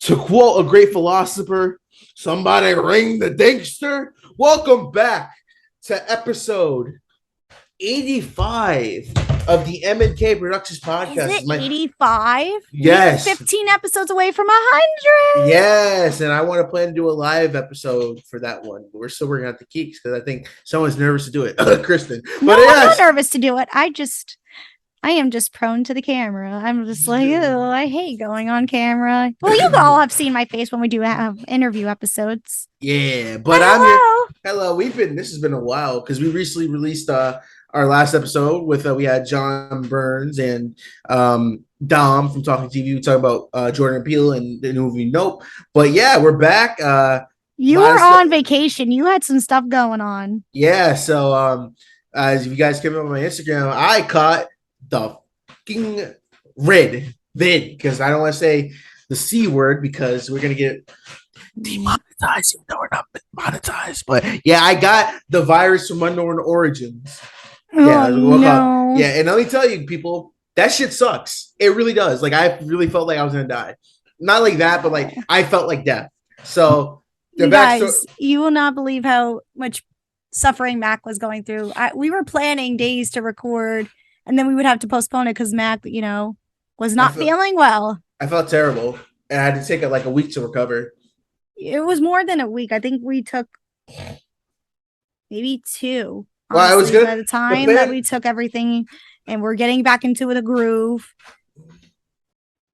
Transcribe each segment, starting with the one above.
To quote a great philosopher, somebody ring the dingster. Welcome back to episode 85 of the M&K Productions Is podcast. it It's my 85? We are yes, 15 episodes away from 100. yes, and I want to plan to do a live episode for that one. We're still working out the kinks because I think someone's nervous to do it, Kristen. No, But I'm not yes, nervous to do it. I am just prone to the camera. I'm just like, oh, I hate going on camera. Well, you all have seen my face when we do have interview episodes. yeah, but I'm here. Hello. Hello, this has been a while because we recently released our last episode with we had John Burns and Dom from Talking TV. We talking about Jordan Peele and the new movie Nope. But yeah, we're back. You were on vacation. You had some stuff going on. Yeah, so as you guys came up on my Instagram, I caught the fucking red vid because I don't want to say the C word because we're gonna get demonetized, even though we're not monetized. But yeah, I got the virus from unknown origins. Yeah, no. Yeah, and let me tell you, people, that shit sucks. It really does. Like I really felt like I was gonna die. Not like that, but like I felt like death. So the guys, you will not believe how much suffering Mac was going through. We were planning days to record, and then we would have to postpone it because Mac, was not feeling well. I felt terrible, and I had to take like a week to recover. It was more than a week. I think we took maybe 2. Honestly, well, I was good by the time that we took everything, and we're getting back into the groove.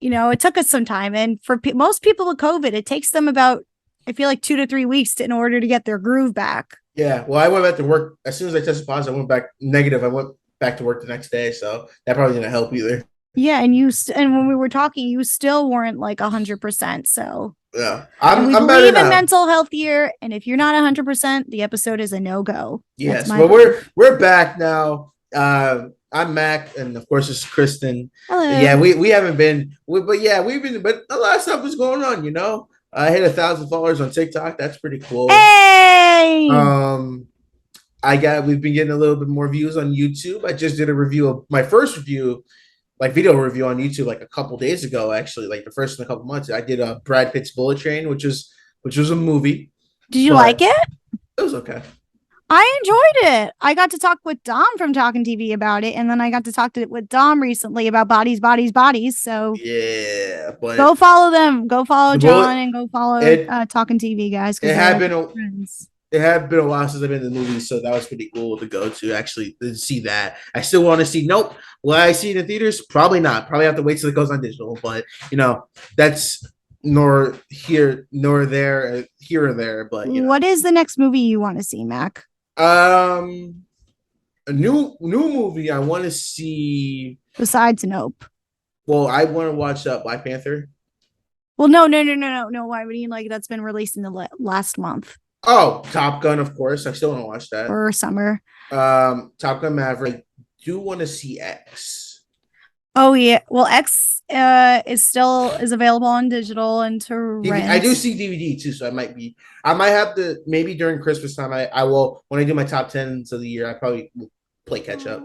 It took us some time, and for most people with COVID, it takes them about, I feel like 2 to 3 weeks in order to get their groove back. Yeah, well, I went back to work as soon as I tested positive. I went back negative. I went back to work the next day, so that probably didn't help either. Yeah, and and when we were talking, you still weren't like 100%. So yeah, we believe in mental health here, and if you're not 100%, the episode is a no-go. Yes, but we're back now. I'm Mac, and of course it's Kristen. Hello. Yeah, we haven't been, but yeah, we've been, but a lot of stuff is going on. I hit 1,000 followers on TikTok. That's pretty cool. Hey. We've been getting a little bit more views on YouTube. I just did a review of my first review, like video review on YouTube, like a couple days ago. Actually, like the first in a couple months. I did a Brad Pitt's Bullet Train, which was a movie. Did you like it? It was okay. I enjoyed it. I got to talk with Dom from Talking TV about it, and then I got to talk with Dom recently about Bodies. So yeah, but go follow them. Go follow John and go follow Talking TV, guys. It had been a while since I've been in the movies, so that was pretty cool to go to actually see that. I still want to see Nope. Will I see it in theaters? Probably not. Probably have to wait till it goes on digital. But that's nor here nor there, here or there. But what is the next movie you want to see, Mac? A new movie I want to see besides Nope. Well, I want to watch Black Panther. Well, no. Why would you like that's been released in the last month? Oh, Top Gun, of course. I still want to watch that. For summer. Top Gun Maverick. I do want to see X. Oh yeah. Well, X is available on digital and to rent. I do see DVD too, so I might have to, maybe during Christmas time. I will, when I do my top 10s of the year, I probably will play catch up.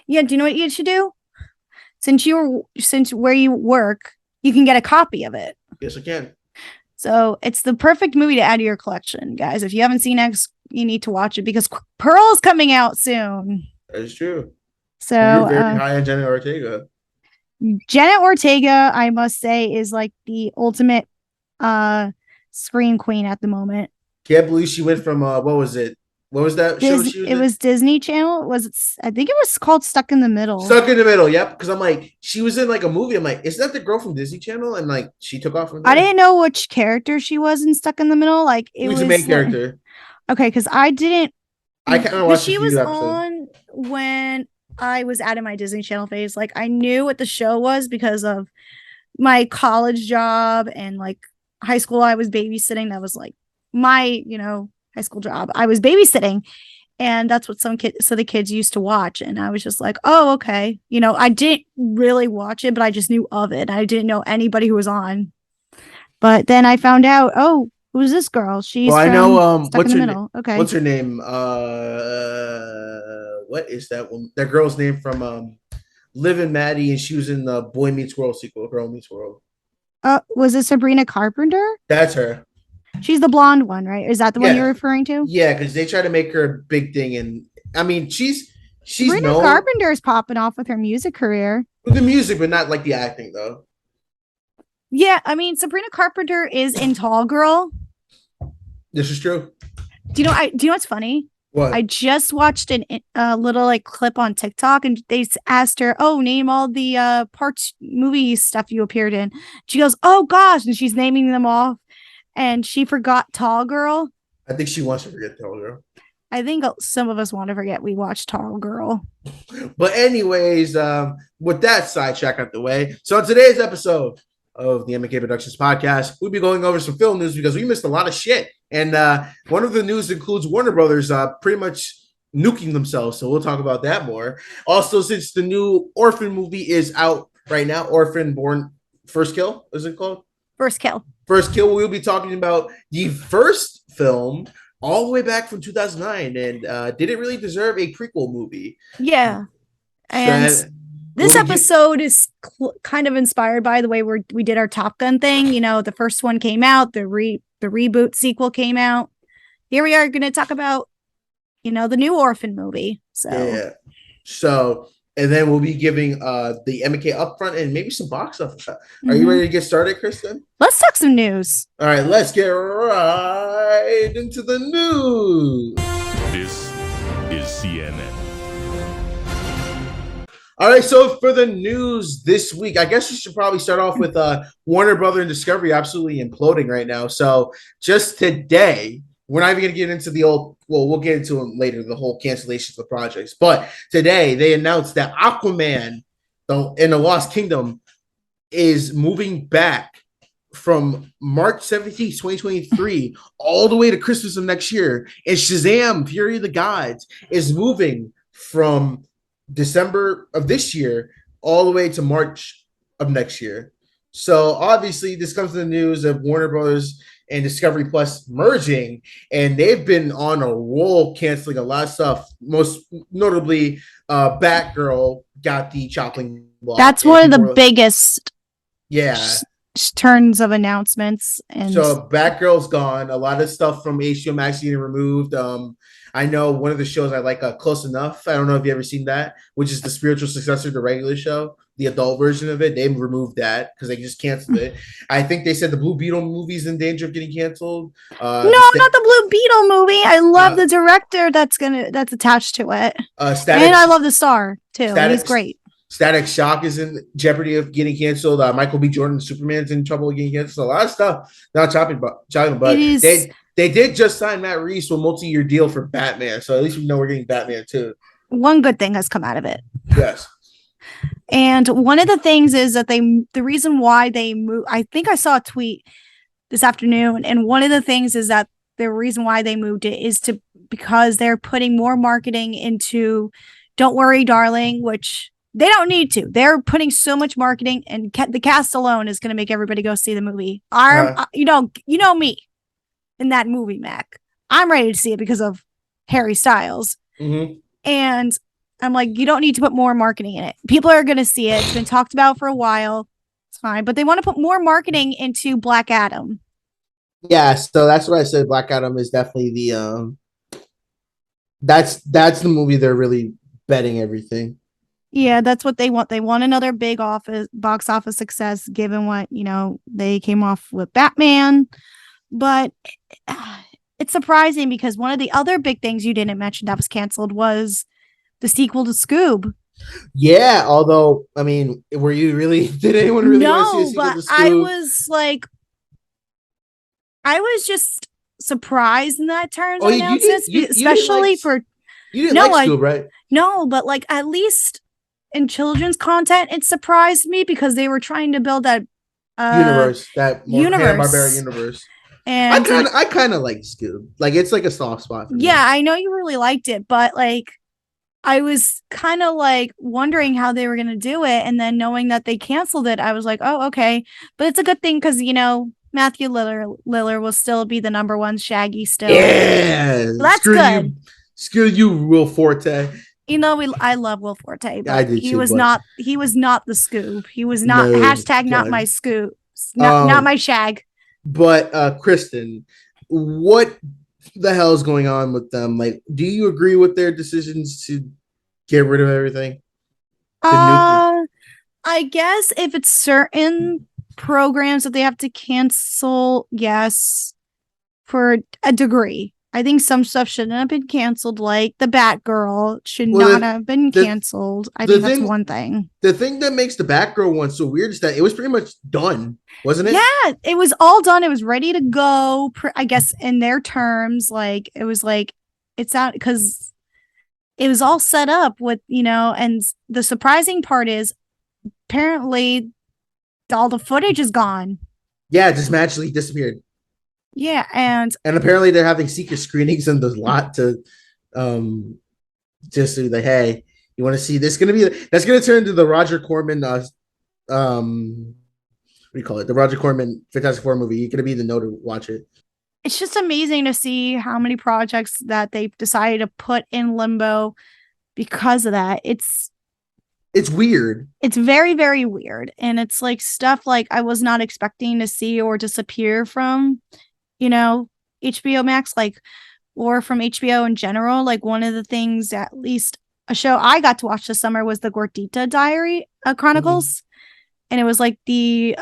Yeah. Do you know what you should do? Since where you work, you can get a copy of it. Yes, I can. So it's the perfect movie to add to your collection, guys. If you haven't seen X, you need to watch it because Pearl's coming out soon. That is true. So you're very high on Janet Ortega. Janet Ortega, I must say, is like the ultimate scream queen at the moment. Can't believe she went from what was it? What was that show? It was Disney Channel. I think it was called Stuck in the Middle. Stuck in the Middle, yep. Because I'm like, she was in like a movie. I'm like, is that the girl from Disney Channel? And like, she took off from there. I didn't know which character she was in Stuck in the Middle. Like, it was a main character. Okay, because I didn't. I kind of watched. She was on when I was out of my Disney Channel phase. Like, I knew what the show was because of my college job and like high school. I was babysitting. That was like my, high school job. I was babysitting, and that's what the kids used to watch. And I was just like, oh, okay. I didn't really watch it, but I just knew of it. I didn't know anybody who was on. But then I found out, oh, who's this girl? She's I know. What's her name? Okay. What's her name? What is that one? That girl's name from Liv and Maddie, and she was in the Boy Meets World sequel, Girl Meets World. Was it Sabrina Carpenter? That's her. She's the blonde one, right? Is that the one you're Yeah, referring to? yeah, because they try to make her a big thing, and I mean, she's Sabrina known Carpenter is popping off with her music career. with the music, but not like the acting though. Yeah, I mean, Sabrina Carpenter is in Tall Girl. This is true. Do you know what's funny? I What? just watched a little like clip on TikTok, and they asked her, "Oh, name all the parts movie stuff you appeared in." She goes, "Oh gosh," and she's naming them off, and she forgot Tall Girl. I think she wants to forget the girl. I think some of us want to forget we watched Tall Girl. But anyways, with that sidetrack out the way, so in today's episode of the MK Productions podcast, we'll be going over some film news because we missed a lot of shit. And one of the news includes Warner Brothers pretty much nuking themselves. So we'll talk about that more. Also, since the new Orphan movie is out right now, Orphan Born First Kill, is it called? First Kill. First Kill, we'll be talking about the first film all the way back from 2009. And did it really deserve a prequel movie? Yeah. And this episode is kind of inspired by the way we did our Top Gun thing. You know, the first one came out, the reboot sequel came out. Here we are going to talk about, you know, the new Orphan movie. So, yeah. So, and then we'll be giving the MK upfront and maybe some box office. Are you ready to get started, Kristen? Let's talk some news. All right, let's get right into the news. This is CNN. All right, so for the news this week, I guess we should probably start off with Warner Brother and Discovery absolutely imploding right now. So just today, we're not even going to get into the old, well, we'll get into them later, the whole cancellations of projects. But today, they announced that Aquaman in the Lost Kingdom is moving back from March 17th, 2023, all the way to Christmas of next year. And Shazam! Fury of the Gods is moving from December of this year all the way to March of next year. So obviously this comes to the news of Warner Brothers and Discovery Plus merging, and they've been on a roll canceling a lot of stuff. Most notably, Batgirl got the chopping block. That's one of the biggest turns of announcements. And so Batgirl's gone. A lot of stuff from HBO Max getting removed. I know one of the shows I like, Close Enough. I don't know if you ever seen that, which is the spiritual successor to the regular show, the adult version of it. They removed that because they just canceled it. I think they said the Blue Beetle movie's in danger of getting canceled. No, not the Blue Beetle movie. I love the director that's attached to it. And I love the star too. He's great. Static Shock is in jeopardy of getting canceled. Michael B. Jordan, Superman's in trouble of getting canceled. So a lot of stuff not chopping, but they did just sign Matt Reeves to a multi-year deal for Batman. So at least we know we're getting Batman too. One good thing has come out of it. Yes. And one of the things is that the reason why they moved, I think I saw a tweet this afternoon, and one of the things is that the reason why they moved it is because they're putting more marketing into Don't Worry, Darling, which they don't need to. They're putting so much marketing, and the cast alone is going to make everybody go see the movie. You know me in that movie, Mac. I'm ready to see it because of Harry Styles. Mm-hmm. And I'm like, you don't need to put more marketing in it. People are going to see it. It's been talked about for a while. It's fine. But they want to put more marketing into Black Adam. Yeah, so that's what I said. Black Adam is definitely the that's the movie they're really betting everything. Yeah, that's what they want. They want another big box office success, given what, you know, they came off with Batman. But it's surprising because one of the other big things you didn't mention that was canceled was the sequel to Scoob. Yeah, although, I mean, did anyone really want to see a sequel to Scoob? I was just surprised in that turns of announcements, especially for... You didn't like Scoob, right? No, but like at least in children's content, it surprised me because they were trying to build that universe, that Hanna-Barbera universe. And I kind of like Scoob. Like, it's like a soft spot for me. Yeah, I know you really liked it, but like I was kind of like wondering how they were going to do it, and then knowing that they canceled it, I was like, oh, okay. But it's a good thing because, you know, Matthew Lillard will still be the number one Shaggy still. Yeah, so that's good. Screw you, Will Forte. You know, I love Will Forte, but I did he was not the Scoob. He was not not my Scoob. Not my shag. But Kristen, what the hell is going on with them? Like, do you agree with their decisions to get rid of everything? I guess if it's certain programs that they have to cancel, yes, for a degree. I think some stuff shouldn't have been canceled, like the Batgirl should not have been canceled. I think that's one thing. The thing that makes the Batgirl one so weird is that it was pretty much done, wasn't it? Yeah, it was all done. It was ready to go. I guess in their terms, like it was like it's out because it was all set up with, and the surprising part is apparently all the footage is gone. Yeah, it just magically disappeared. Yeah, and apparently they're having secret screenings in the lot to just so like, hey, you want to see this? That's gonna turn into the Roger Corman what do you call it? The Roger Corman Fantastic Four movie. You're gonna be the no to watch it. It's just amazing to see how many projects that they've decided to put in limbo because of that. It's weird. It's very, very weird. And it's like stuff like I was not expecting to see or disappear from, HBO Max, or from HBO in general. Like one of the things, at least a show I got to watch this summer was the Gordita Diary Chronicles. Mm-hmm. And it was like the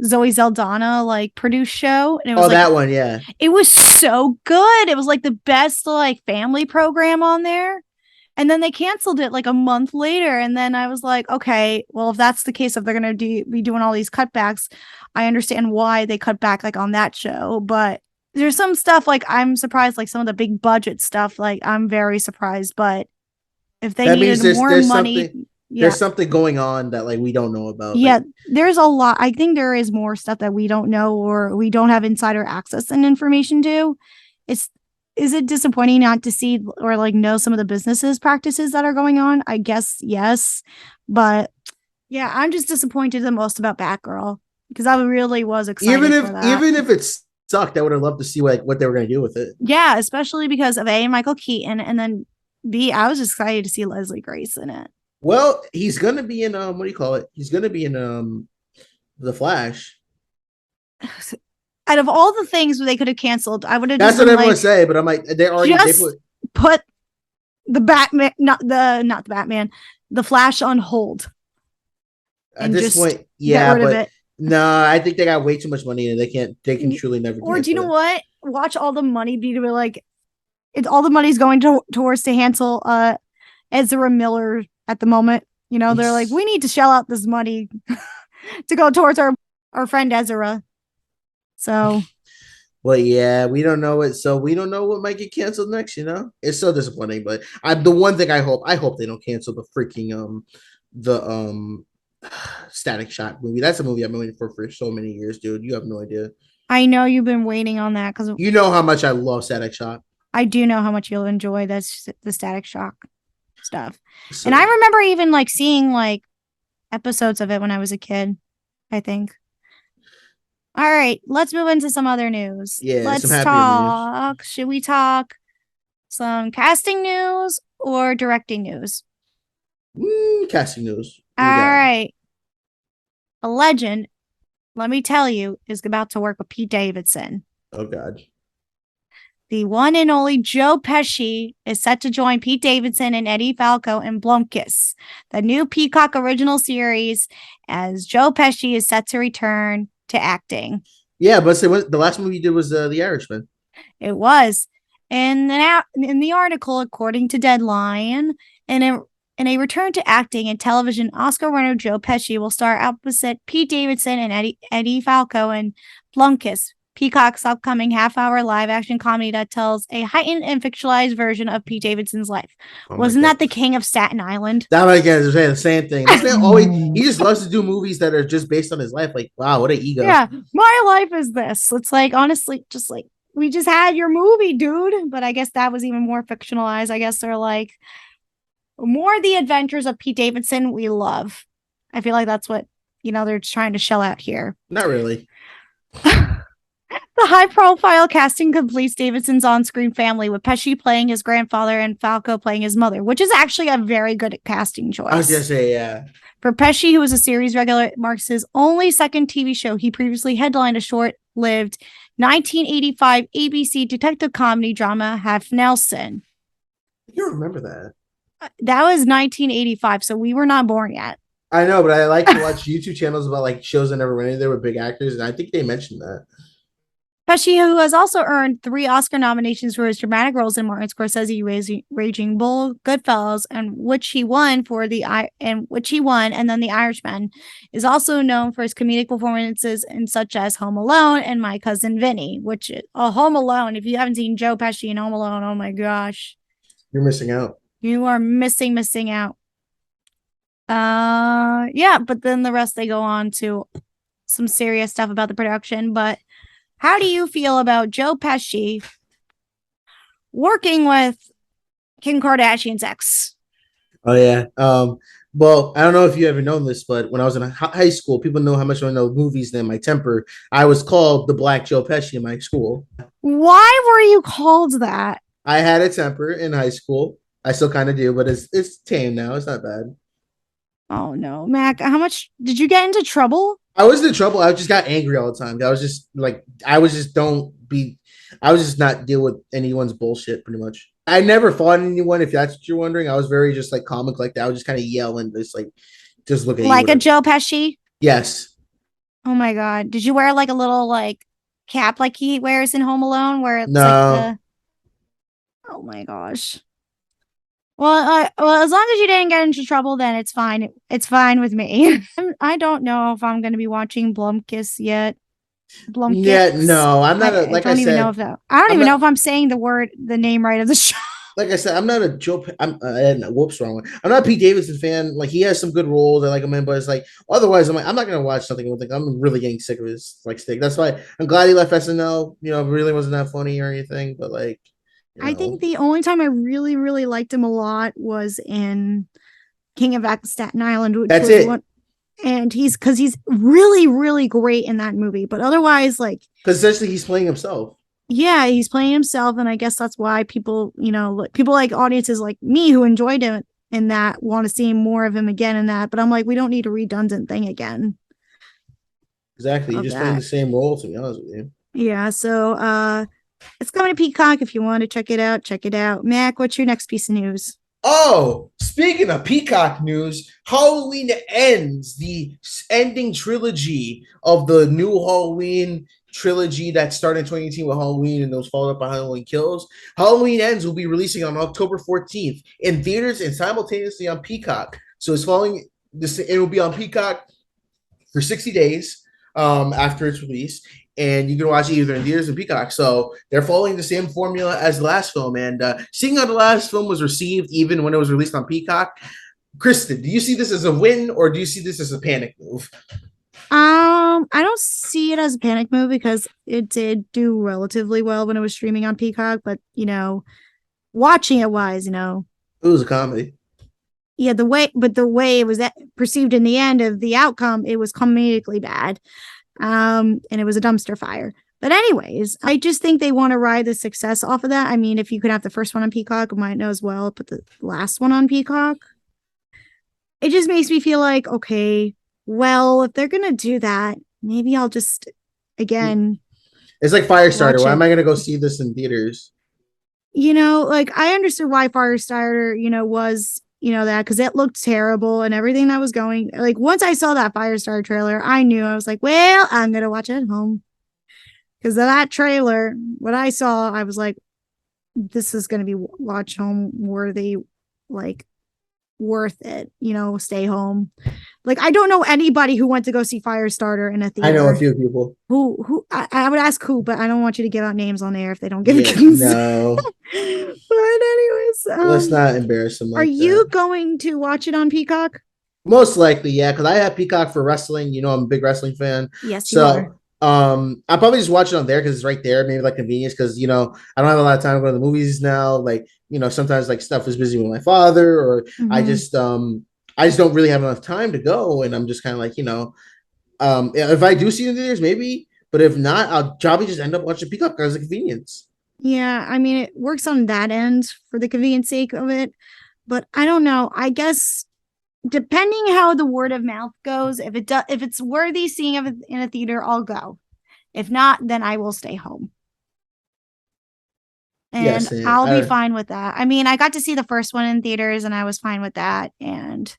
Zoe Saldana produced show. And it was that one, yeah. It was so good. It was like the best family program on there. And then they canceled it a month later. And then I was like, okay, well, if that's the case, if they're going to be doing all these cutbacks, I understand why they cut back on that show. But there's some stuff I'm surprised, some of the big budget stuff, I'm very surprised. But if they needed more money, there's something going on that we don't know about. Yeah, there's a lot. I think there is more stuff that we don't know or we don't have insider access and information to. Is it disappointing not to see or know some of the businesses practices that are going on? I guess yes, but yeah, I'm just disappointed the most about Batgirl because I really was excited. Even if it sucked, I would have loved to see what they were going to do with it. Yeah, especially because of Michael Keaton, and then B, I was excited to see Leslie Grace in it. Well, he's going to be in what do you call it? He's going to be in The Flash. Out of all the things they could have canceled, I would have. That's what everyone say, but I'm like, they put the Batman, not the Batman, the Flash on hold. At this point, yeah, but no, I think they got way too much money and they can truly never. Or do you know what? Watch all the money be to be it's all the money's going towards to Hansel, Ezra Miller at the moment. They're like, we need to shell out this money to go towards our friend Ezra. So, well, yeah, we don't know it. So we don't know what might get canceled next. It's so disappointing. But the one thing I hope they don't cancel the freaking the Static Shock movie. That's a movie I've been waiting for so many years, dude. You have no idea. I know you've been waiting on that because you know how much I love Static Shock. I do know how much you'll enjoy the Static Shock stuff. So, and I remember even seeing episodes of it when I was a kid, I think. All right, let's move into some other news. Yeah, let's talk. News. Should we talk some casting news or directing news? Casting news. All right. A legend, let me tell you, is about to work with Pete Davidson. Oh, God. The one and only Joe Pesci is set to join Pete Davidson and Eddie Falco in Blumkiss, the new Peacock original series, as Joe Pesci is set to return to acting. Yeah, but the last movie you did was The Irishman. It was. In the article, according to Deadline, in a return to acting and television, Oscar winner Joe Pesci will star opposite Pete Davidson and Eddie Falco in Blumkiss, Peacock's upcoming half-hour live-action comedy that tells a heightened and fictionalized version of Pete Davidson's life. Wasn't that the King of Staten Island? That I guess the same thing. He just loves to do movies that are just based on his life. Wow, what an ego! Yeah, my life is this. It's honestly, just we just had your movie, dude. But I guess that was even more fictionalized. I guess they're more the adventures of Pete Davidson we love. I feel like that's what they're trying to shell out here. Not really. The high-profile casting completes Davidson's on-screen family, with Pesci playing his grandfather and Falco playing his mother, which is actually a very good casting choice. I was gonna say, yeah. For Pesci, who was a series regular, it marks his only second TV show. He previously headlined a short-lived 1985 ABC detective comedy drama, Half Nelson. You remember that? That was 1985, so we were not born yet. I know, but I like to watch YouTube channels about like shows that never went anywhere with big actors, and I think they mentioned that. Pesci, who has also earned 3 Oscar nominations for his dramatic roles in Martin Scorsese Raging Bull, Goodfellas, and which he won, and then The Irishman, is also known for his comedic performances in such as Home Alone and My Cousin Vinny, which is Home Alone. If you haven't seen Joe Pesci in Home Alone, oh my gosh, You're missing out. you are missing out. Yeah, but then the rest they go on to some serious stuff about the production, but how do you feel about Joe Pesci working with Kim Kardashian's ex? Oh yeah. Well, I don't know if you ever known this, but when I was in high school, people know how much I know movies than my temper. I was called the Black Joe Pesci in my school. Why were you called that? I had a temper in high school. I still kind of do, but it's tame now. It's not bad. Oh no, Mac. How much did you get into trouble? I was in trouble. I just got angry all the time. I was just like, I was just not deal with anyone's bullshit pretty much. I never fought anyone, if that's what you're wondering. I was very just like comic like that. I would just kind of yell and just look at like you. A Joe Pesci? Yes. Oh my god. Did you wear like a little like cap like he wears in Home Alone where it's No. like oh my gosh. Well, as long as you didn't get into trouble, then it's fine. It's fine with me. I don't know if I'm going to be watching Blumkiss yet. Blumkiss. Yeah, no, I'm not. I don't even know if I'm saying the name right of the show. Like I said, I'm not a Joe. Whoops, wrong one. I'm not a Pete Davidson fan. Like he has some good roles. I like him in, but it's like otherwise, I'm not gonna watch something. I'm really getting sick of his like stick. That's why I'm glad he left SNL. You know, it really wasn't that funny or anything. But like, I think the only time I really, really liked him a lot was in King of Staten Island. That's it. And he's really, really great in that movie. But otherwise, like, because essentially he's playing himself. Yeah, he's playing himself, and I guess that's why people like audiences like me who enjoyed him in that want to see more of him again in that. But I'm like, we don't need a redundant thing again. Exactly, you're just playing the same role. To be honest with you. Yeah. So, it's coming to Peacock. If you want to check it out, check it out. Mac, what's your next piece of news? Oh, speaking of Peacock news, Halloween ends the ending trilogy of the new Halloween trilogy that started in 2018 with Halloween and those followed up by Halloween Kills. Halloween Ends will be releasing on October 14th in theaters and simultaneously on Peacock. So it's following this. It will be on Peacock for 60 days after its release. And you can watch it either in theaters and Peacock. So they're following the same formula as the last film. And seeing how the last film was received, even when it was released on Peacock, Kristen, do you see this as a win or do you see this as a panic move? I don't see it as a panic move because it did do relatively well when it was streaming on Peacock. But watching it wise, it was a comedy. Yeah, the way it was perceived in the end of the outcome, it was comedically bad. And it was a dumpster fire. But anyways, I just think they want to ride the success off of that. I mean, if you could have the first one on Peacock, might know as well put the last one on Peacock. It just makes me feel like, okay, well, if they're gonna do that, maybe I'll just again. It's like Firestarter. Why am I gonna go see this in theaters? Like I understood why Firestarter, was that because it looked terrible and everything that was going like once I saw that Firestarter trailer, I knew I was like, well, I'm gonna watch it at home because of that trailer. What I saw, I was like, this is gonna be watch home worthy, like worth it. Stay home. Like I don't know anybody who went to go see Firestarter in a theater. I know a few people who I would ask who, but I don't want you to give out names on air if they don't give it. No. But anyways, let's not embarrass them. Are you going to watch it on Peacock? Most likely, yeah, because I have Peacock for wrestling. I'm a big wrestling fan. Yes, you are. I'll probably just watch it on there because it's right there. Maybe like convenience because I don't have a lot of time to go to the movies now. Like sometimes like stuff is busy with my father, or I just don't really have enough time to go, and I'm just kind of like if I do see it in theaters, maybe. But if not, I'll probably just end up watching Peacock as a convenience. Yeah, I mean, it works on that end for the convenience sake of it, but I don't know. I guess depending how the word of mouth goes, if it's worthy seeing it in a theater, I'll go. If not, then I will stay home. And Yes, I'll be fine with that. I mean, I got to see the first one in theaters and I was fine with that. And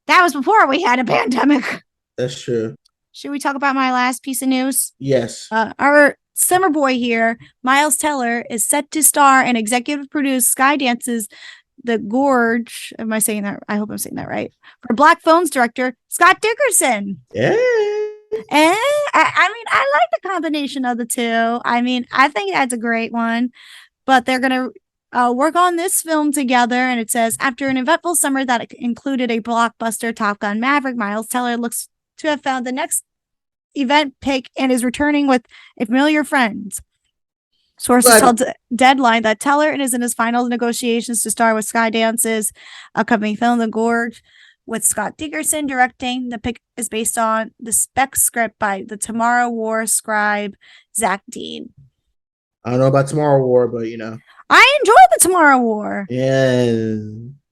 that was before we had a pandemic. that's true. Should we talk about my last piece of news? Yes. Our summer boy here, Miles Teller, is set to star and executive produce Skydance's The Gorge. Am I saying that? I hope I'm saying that right. For Black Phone's director, Scott Dickerson. Yeah. And I mean, I like the combination of the two. I mean, I think that's a great one. But they're going to work on this film together. And it says, after an eventful summer that included a blockbuster Top Gun Maverick, Miles Teller looks to have found the next event pick and is returning with a familiar friend. Sources told Deadline that Teller is in his final negotiations to star with Skydance's upcoming film, The Gorge, with Scott Dickerson directing. The pick is based on the spec script by the Tomorrow War scribe, Zach Dean. I don't know about Tomorrow War, but you know. I enjoyed the Tomorrow War. Yeah.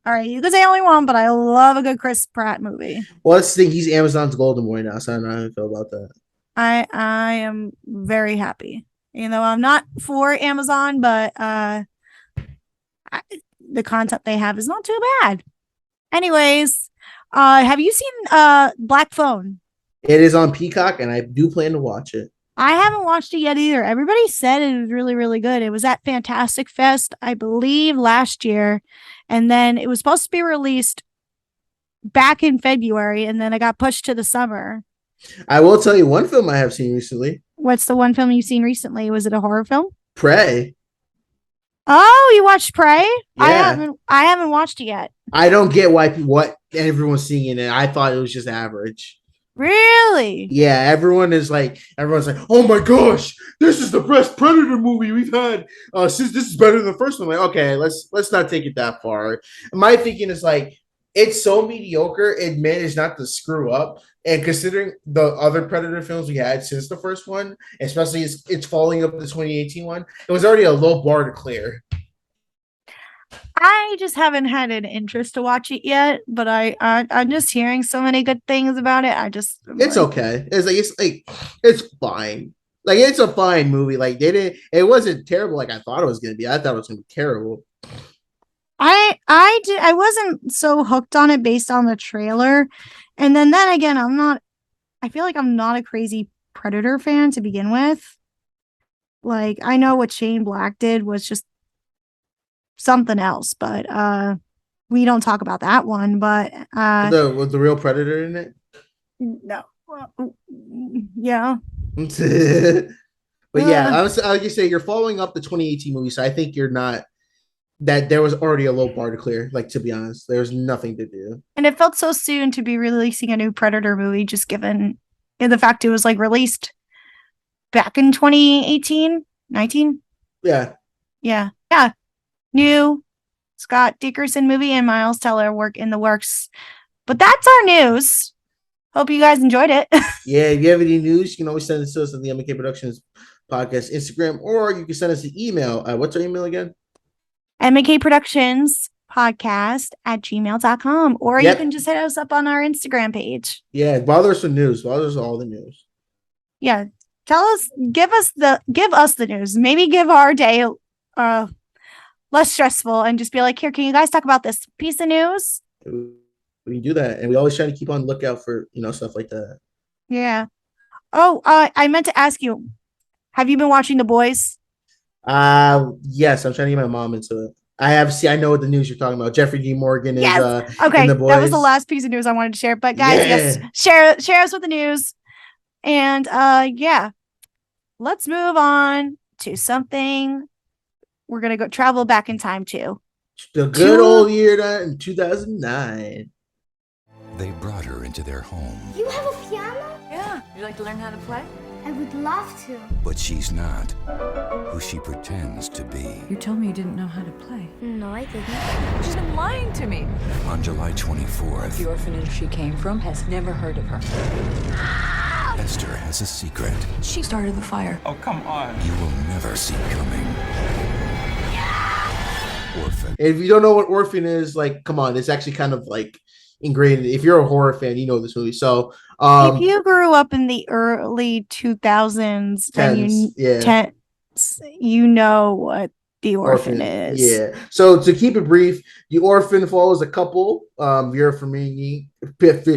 All right, you can say only one, but I love a good Chris Pratt movie. Well, let's think he's Amazon's golden boy now, so I don't know how I feel about that. I am very happy. You know, I'm not for Amazon, but the content they have is not too bad. Anyways, have you seen Black Phone? It is on Peacock, and I do plan to watch it. I haven't watched it yet either. Everybody said it was really, really good. It was at Fantastic Fest, I believe, last year. And then it was supposed to be released back in February, and then it got pushed to the summer. I will tell you one film I have seen recently. What's the one film you've seen recently? Was it a horror film? Prey. Oh, you watched Prey? Yeah. I haven't watched it yet. I don't get what everyone's seeing in it. I thought it was just average. Really? Yeah, everyone's like, oh my gosh, this is the best Predator movie we've had. Since this is better than the first one. Like, okay, let's not take it that far. My thinking is like, it's so mediocre, it managed not to screw up. And considering the other Predator films we had since the first one, especially it's following up the 2018 one, it was already a low bar to clear. I just haven't had an interest to watch it yet, but I'm just hearing so many good things about it. It's okay. It's fine. Like, it's a fine movie. Like, it wasn't terrible like I thought it was gonna be. I thought it was gonna be terrible. I wasn't so hooked on it based on the trailer. And then again, I feel like I'm not a crazy Predator fan to begin with. Like, I know what Shane Black did was just something else, but we don't talk about that one. But was the real Predator in it? No. Yeah. But yeah, I was just say you're following up the 2018 movie, so I think you're not. That there was already a low bar to clear. Like, to be honest, there's nothing to do. And it felt so soon to be releasing a new Predator movie, just given the fact it was like released back in 2018, 19. Yeah. New Scott Dickerson movie and Miles Teller work in the works. But that's our news. Hope you guys enjoyed it. Yeah, if you have any news, you can always send it to us on the MK Productions Podcast Instagram, or you can send us an email. What's our email again? MK Productions Podcast @gmail.com. Or you can just hit us up on our Instagram page. Yeah, bother us with news. Bother us with all the news. Yeah. Tell us, give us the news. Maybe give our day less stressful and just be like, here, can you guys talk about this piece of news? We do that, and we always try to keep on lookout for stuff like that. Yeah. Oh, I meant to ask you, have you been watching The Boys? Yes, I'm trying to get my mom into it. I know what the news you're talking about. Jeffrey D. Morgan is okay. in The Boys. That was the last piece of news I wanted to share. But guys, yes, share us with the news. And let's move on to something we're gonna go travel back in time to. The good old year in 2009. They brought her into their home. You have a piano? Yeah. Would you like to learn how to play? I would love to. But she's not who she pretends to be. You told me you didn't know how to play. No, I didn't. She's been lying to me. On July 24th, The orphanage she came from has never heard of her. Esther has a secret She started the fire. Oh, come on. you will never see coming. Orphan. If you don't know what Orphan is, like, come on, it's actually kind of like ingrained. If you're a horror fan, you know this movie. So, If you grew up in the early 2000s, then Tens, yeah. you know what the Orphan is. Yeah. So to keep it brief, the Orphan follows a couple. Vera Farmiga, Vera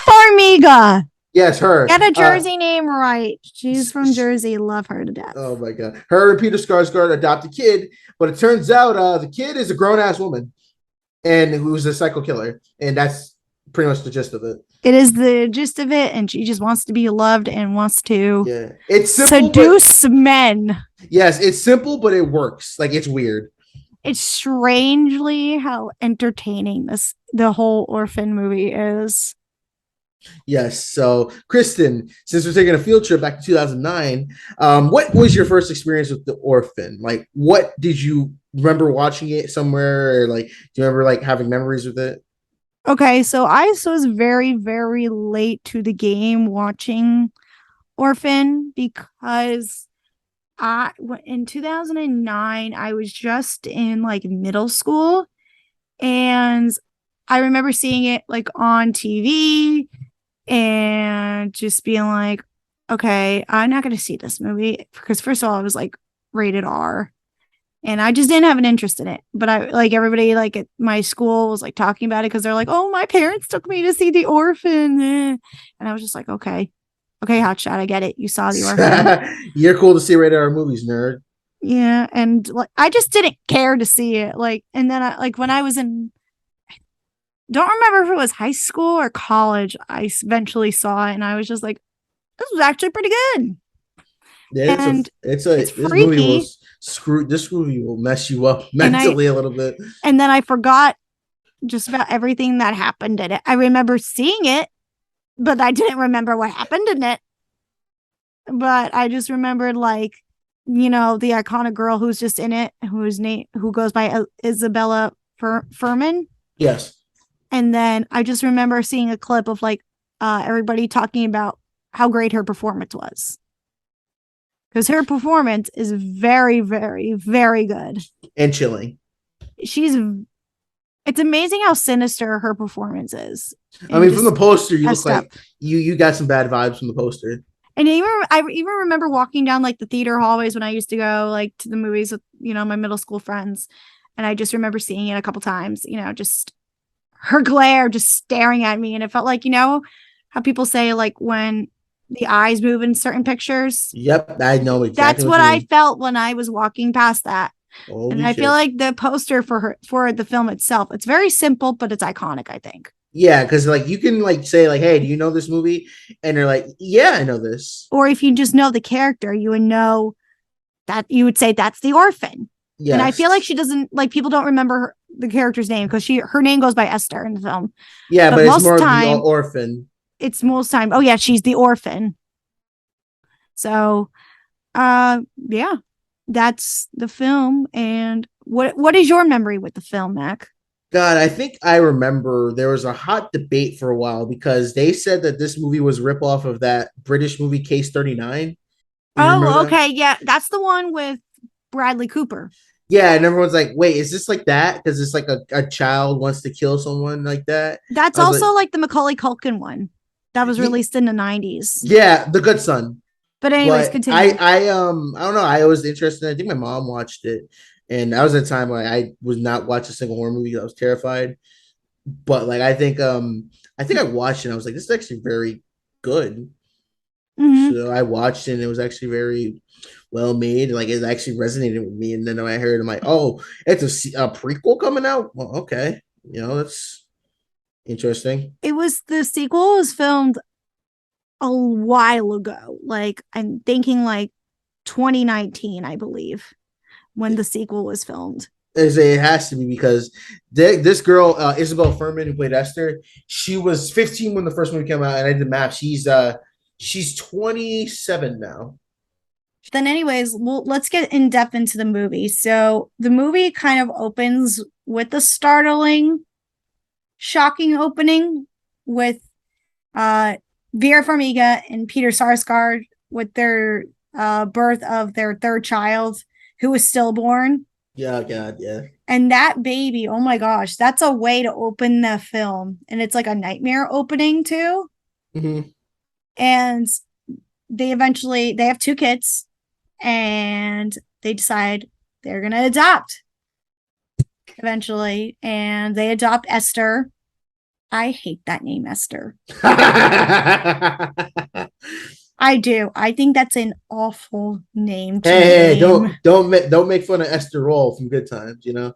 Farmiga. Yes, her. Get a Jersey name right. She's from Jersey. Love her to death. Oh my god. Her and Peter Skarsgård adopt a kid, but it turns out the kid is a grown ass woman, and who's a psycho killer, and that's pretty much the gist of it. It is the gist of it, and she just wants to be loved and wants to It's simple, seduce men. Yes, it's simple, but it works. Like, it's weird. It's strangely how entertaining the whole Orphan movie is. Yes. So, Kristen, since we're taking a field trip back to 2009, what was your first experience with the Orphan? Like, what did you remember watching it somewhere, or like, do you remember like having memories with it? Okay, so I was very, very late to the game watching Orphan because in 2009 I was just in like middle school, and I remember seeing it like on TV and just being like, okay, I'm not going to see this movie because first of all, it was like rated R. And I just didn't have an interest in it. But I like everybody like at my school was like talking about it because they're like, oh, my parents took me to see The Orphan. And I was just like, okay, hotshot, I get it. You saw The Orphan. You're cool to see rated R movies, nerd. Yeah. And like I just didn't care to see it. Like, and then I like when I was in, don't remember if it was high school or college, I eventually saw it and I was just like, this was actually pretty good. Yeah, and it's this freaky. This movie will mess you up mentally a little bit. And then I forgot just about everything that happened in it. I remember seeing it, but I didn't remember what happened in it. But I just remembered like, you know, the iconic girl who's just in it, who goes by Isabella Furman. Yes. And then I just remember seeing a clip of like everybody talking about how great her performance was. Because her performance is very, very, very good. And chilling. It's amazing how sinister her performance is. I mean, from the poster, you look like you got some bad vibes from the poster. And I even remember walking down like the theater hallways when I used to go like to the movies with, you know, my middle school friends. And I just remember seeing it a couple times, you know, just her glare just staring at me. And it felt like, you know, how people say like when the eyes move in certain pictures. Yep, I know exactly. That's what I felt when I was walking past that. Holy and I feel like the poster for the film itself, it's very simple, but it's iconic, I think. Yeah, because like you can like say like, hey, do you know this movie? And they're like, yeah, I know this. Or if you just know the character, you would know that you would say that's the Orphan. Yes. And I feel like she doesn't like people don't remember the character's name because her name goes by Esther in the film. Yeah, but it's more the Orphan. It's most time. Oh yeah, she's the Orphan. So, yeah, that's the film. And what is your memory with the film, Mac? God, I think I remember there was a hot debate for a while because they said that this movie was a ripoff of that British movie Case 39. Oh, okay, yeah, that's the one with Bradley Cooper. Yeah, and everyone's like, wait, is this like that? Because it's like a child wants to kill someone like that. That's also like the Macaulay Culkin one that was released in the 90s. Yeah, The Good Son. But anyways, continue. I don't know. I was interested. I think my mom watched it, and that was a time when I was not watch a single horror movie. I was terrified. But like I think I watched it and I was like, this is actually very good. Mm-hmm. So I watched it and it was actually very well made. Like it actually resonated with me. And then I heard, I'm like, oh, it's a prequel coming out. Well, okay, you know, that's interesting. The sequel was filmed a while ago. Like I'm thinking like 2019, I believe, when the sequel was filmed. It has to be because this girl, Isabel Furman, who played Esther, she was 15 when the first movie came out, and I did the math. She's 27 now. Then, anyways, let's get in depth into the movie. So the movie kind of opens with a startling, shocking opening with Vera Farmiga and Peter Sarsgaard with their birth of their third child, who was stillborn. Yeah, God, yeah. And that baby, oh my gosh, that's a way to open the film. And it's like a nightmare opening too. Mm-hmm. And they have two kids and they decide they're going to adopt eventually. And they adopt Esther. I hate that name, Esther. I do. I think that's an awful name to Hey, name. don't make fun of Esther Roll from Good Times, you know?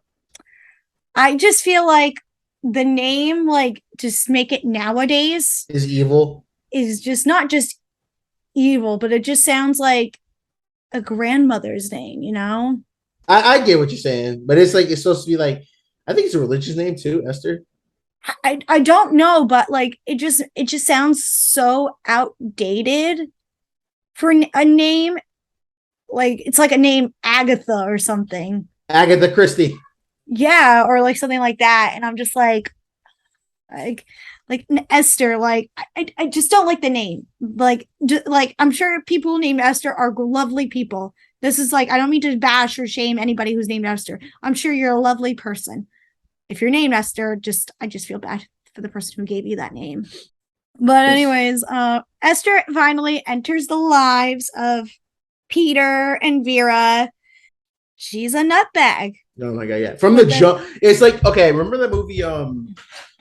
I just feel like the name, like, just make it nowadays Is evil. is just not just evil, but it just sounds like a grandmother's name, you know? I get what you're saying, but it's like it's supposed to be like I think it's a religious name too, Esther. I don't know, but like it just sounds so outdated for a name. Like it's like a name Agatha or something. Agatha Christie. Yeah, or like something like that. And I'm just like Esther. Like I just don't like the name. Like I'm sure people named Esther are lovely people. This is like I don't mean to bash or shame anybody who's named Esther. I'm sure you're a lovely person. If you're named Esther, I just feel bad for the person who gave you that name. But anyways, Esther finally enters the lives of Peter and Vera. She's a nutbag. Oh my god, yeah. From the jump, it's like okay. Remember that movie? What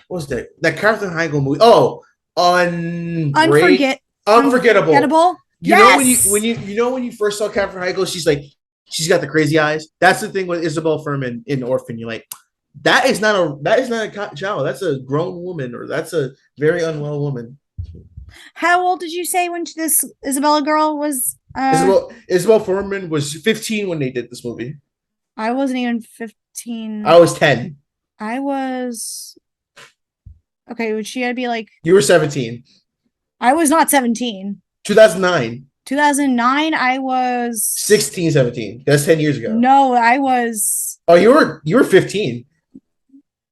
was that? That Katherine Heigl movie? Oh, Unforgettable. You know when you first saw Katherine Heigl, she's got the crazy eyes. That's the thing with Isabel Furman in Orphan. You're like, that is not a child. That's a grown woman, or that's a very unwell woman. How old did you say when this Isabella girl was? Isabel Furman was 15 when they did this movie. I wasn't even 15. I was 10. I was okay. Would she had to be like? You were 17. I was not 17. 2009. 2009. I was 16, 17. That's 10 years ago. No, I was. Oh, you were 15.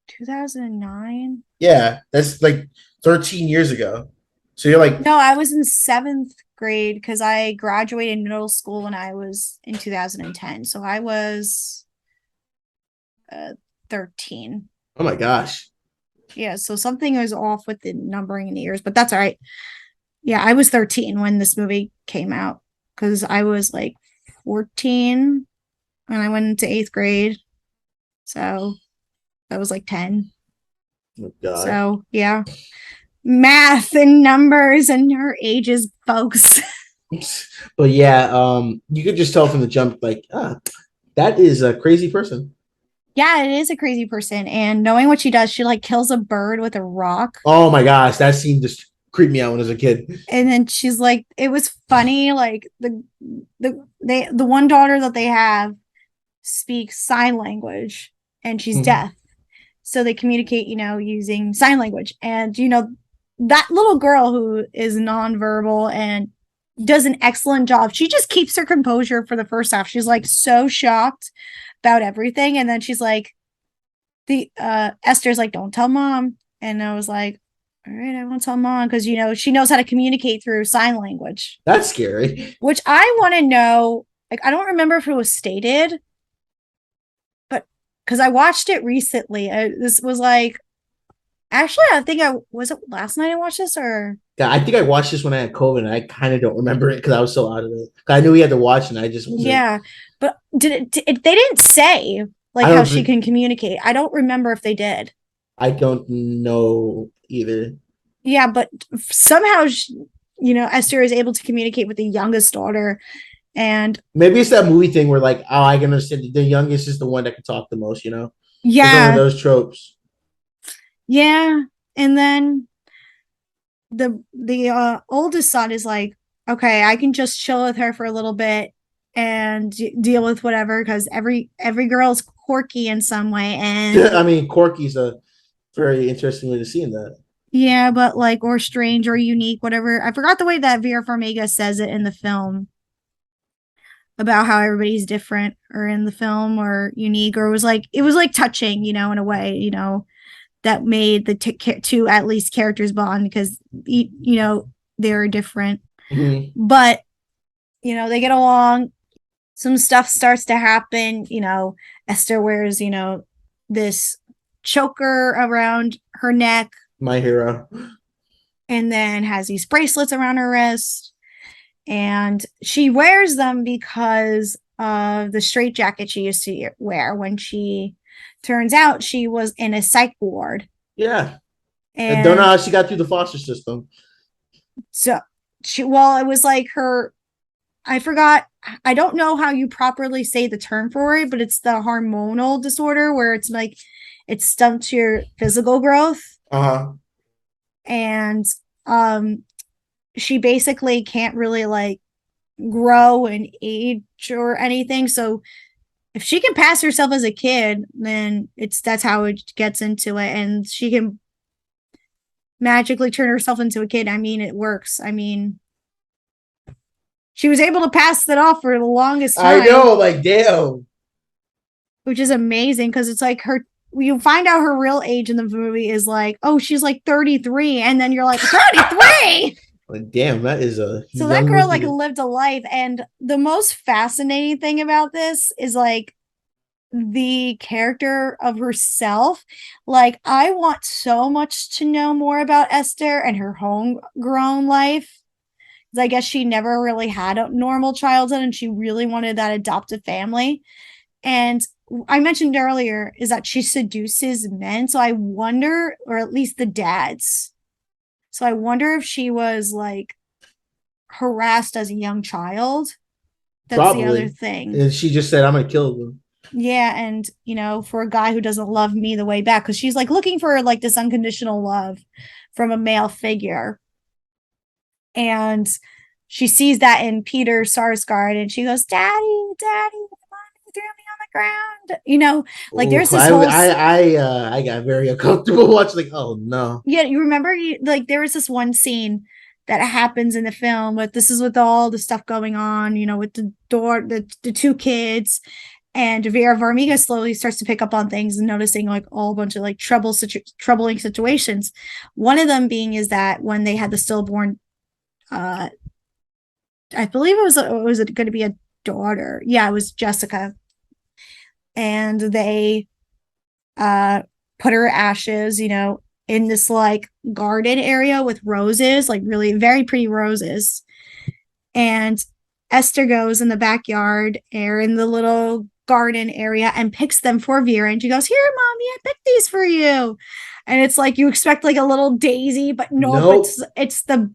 2009. Yeah, that's like 13 years ago. So you're like no, I was in 7th grade because I graduated middle school when I was in 2010. So I was 13. Oh my gosh. Yeah, so something was off with the numbering in the years, but that's all right. Yeah, I was 13 when this movie came out because I was like 14 when I went into 8th grade. So that was like 10. Oh God. So yeah. Math and numbers and her ages, folks. But yeah, you could just tell from the jump, like, that is a crazy person. Yeah, it is a crazy person. And knowing what she does, she like kills a bird with a rock. Oh my gosh, that scene just creeped me out when I was a kid. And then she's like, it was funny, like the one daughter that they have speaks sign language and she's deaf. So they communicate, using sign language. And that little girl who is nonverbal and does an excellent job. She just keeps her composure for the first half. She's like so shocked about everything. And then she's like, Esther's like, don't tell mom. And I was like, all right, I won't tell mom because, she knows how to communicate through sign language. That's scary. Which I want to know. Like, I don't remember if it was stated, but because I watched it recently. This was like, actually, I think was it last night I watched this or? Yeah, I think I watched this when I had COVID and I kind of don't remember it because I was so out of it. I knew we had to watch and I just wasn't. Yeah, but they didn't say like how she can communicate. I don't remember if they did. I don't know either. Yeah, but somehow, Esther is able to communicate with the youngest daughter. And maybe it's that movie thing where like, oh, I can understand the youngest is the one that can talk the most, Yeah. It's one of those tropes. Yeah. And then the oldest son is like, okay, I can just chill with her for a little bit and deal with whatever because every girl's quirky in some way. And I mean, quirky's a very interesting way to see in that. Yeah, but like, or strange or unique, whatever. I forgot the way that Vera Farmiga says it in the film about how everybody's different or in the film or unique, or it was like touching, in a way, that made the two at least characters bond, because they're different. Mhm. But they get along. Some stuff starts to happen. Esther wears this choker around her neck, My hero. and then has these bracelets around her wrist, and she wears them because of the straitjacket she used to wear when she turns out she was in a psych ward. Yeah. And I don't know how she got through the foster system. so it was like her, I forgot, I don't know how you properly say the term for it, but it's the hormonal disorder where it's like it stunts your physical growth. Uh-huh. And she basically can't really like grow and age or anything. So if she can pass herself as a kid, then that's how it gets into it. And she can magically turn herself into a kid. I mean, it works. I mean, she was able to pass that off for the longest time. I know, like, damn. Which is amazing, because it's like you find out her real age in the movie is like, oh, she's like 33. And then you're like, 33? Like, damn, that is a. So that girl like lived a life. And the most fascinating thing about this is like the character of herself. Like, I want so much to know more about Esther and her homegrown life. I guess she never really had a normal childhood, and she really wanted that adoptive family. And I mentioned earlier is that she seduces men. So I wonder, or at least the dads. So I wonder if she was like harassed as a young child. That's Probably the other thing. And she just said, I'm going to kill them. Yeah. And, for a guy who doesn't love me the way back, because she's like looking for like this unconditional love from a male figure. And she sees that in Peter Sarsgaard, and she goes, Daddy, why you threw me on the ground? Like, there's this whole... I got very uncomfortable watching, like, oh, no. Yeah, you remember, like, there was this one scene that happens in the film with all the stuff going on, with the two kids, and Vera Farmiga slowly starts to pick up on things and noticing, like, all a bunch of, like, troubling situations. One of them being is that when they had the stillborn... I believe it was going to be a daughter. Yeah, it was Jessica. And they put her ashes, in this like garden area with roses, like really very pretty roses. And Esther goes in the backyard or in the little garden area and picks them for Vera. And she goes, "Here, Mommy, I picked these for you." And it's like you expect like a little daisy, but Nope. it's the